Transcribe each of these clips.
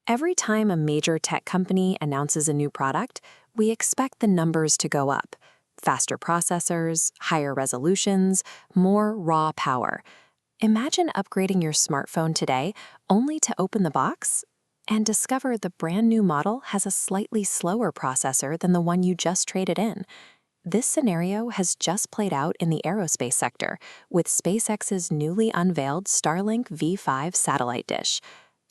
Every time a major tech company announces a new product, we expect the numbers to go up. Faster processors, higher resolutions, more raw power. Imagine upgrading your smartphone today only to open the box and discover the brand new model has a slightly slower processor than the one you just traded in. This scenario has just played out in the aerospace sector with SpaceX's newly unveiled Starlink V5 satellite dish.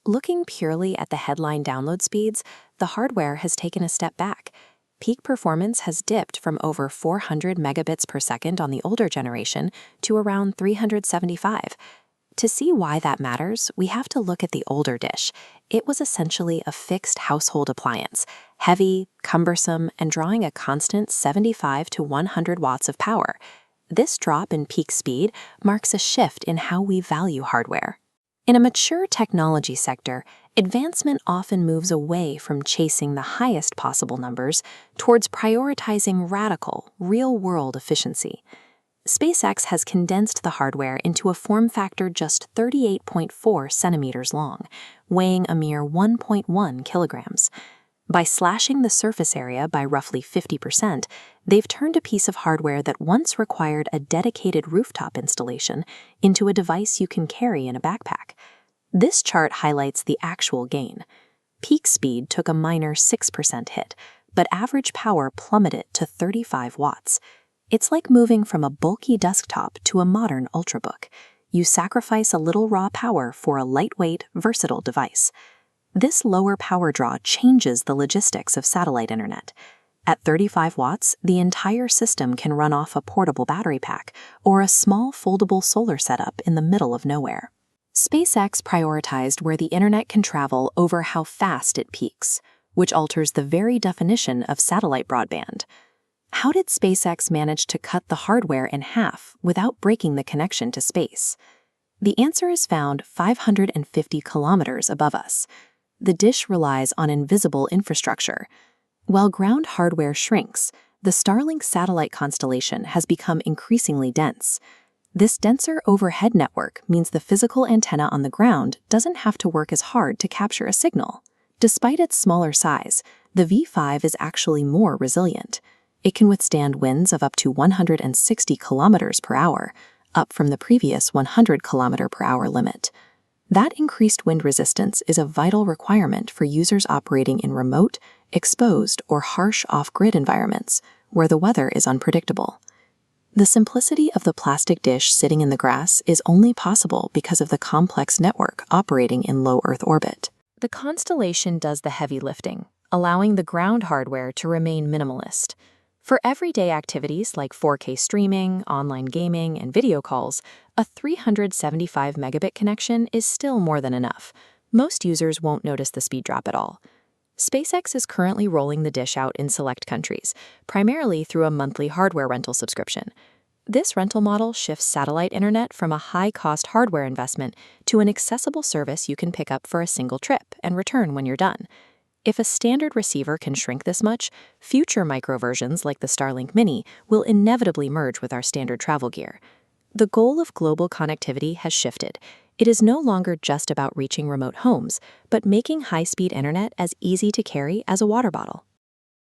Looking purely at the headline download speeds, the hardware has taken a step back. Peak performance has dipped from over 400 megabits per second on the older generation to around 375. To see why that matters, we have to look at the older dish. It was essentially a fixed household appliance, heavy, cumbersome, and drawing a constant 75 to 100 watts of power. This drop in peak speed marks a shift in how we value hardware. In a mature technology sector, advancement often moves away from chasing the highest possible numbers towards prioritizing radical, real-world efficiency. SpaceX has condensed the hardware into a form factor just 38.4 centimeters long, weighing a mere 1.1 kilograms. By slashing the surface area by roughly 50%, they've turned a piece of hardware that once required a dedicated rooftop installation into a device you can carry in a backpack. This chart highlights the actual gain. Peak speed took a minor 6% hit, but average power plummeted to 35 watts. It's like moving from a bulky desktop to a modern Ultrabook. You sacrifice a little raw power for a lightweight, versatile device. This lower power draw changes the logistics of satellite internet. At 35 watts, the entire system can run off a portable battery pack or a small foldable solar setup in the middle of nowhere. SpaceX prioritized where the internet can travel over how fast it peaks, which alters the very definition of satellite broadband. How did SpaceX manage to cut the hardware in half without breaking the connection to space? The answer is found 550 kilometers above us. The dish relies on invisible infrastructure. While ground hardware shrinks, the Starlink satellite constellation has become increasingly dense. This denser overhead network means the physical antenna on the ground doesn't have to work as hard to capture a signal. Despite its smaller size, the V5 is actually more resilient. It can withstand winds of up to 160 kilometers per hour, up from the previous 100 kilometer per hour limit. That increased wind resistance is a vital requirement for users operating in remote, exposed, or harsh off-grid environments where the weather is unpredictable. The simplicity of the plastic dish sitting in the grass is only possible because of the complex network operating in low Earth orbit. The constellation does the heavy lifting, allowing the ground hardware to remain minimalist. For everyday activities like 4K streaming, online gaming, and video calls, a 375 megabit connection is still more than enough. Most users won't notice the speed drop at all. SpaceX is currently rolling the dish out in select countries, primarily through a monthly hardware rental subscription. This rental model shifts satellite internet from a high-cost hardware investment to an accessible service you can pick up for a single trip and return when you're done. If a standard receiver can shrink this much, future micro versions like the Starlink Mini will inevitably merge with our standard travel gear. The goal of global connectivity has shifted. It is no longer just about reaching remote homes, but making high-speed internet as easy to carry as a water bottle.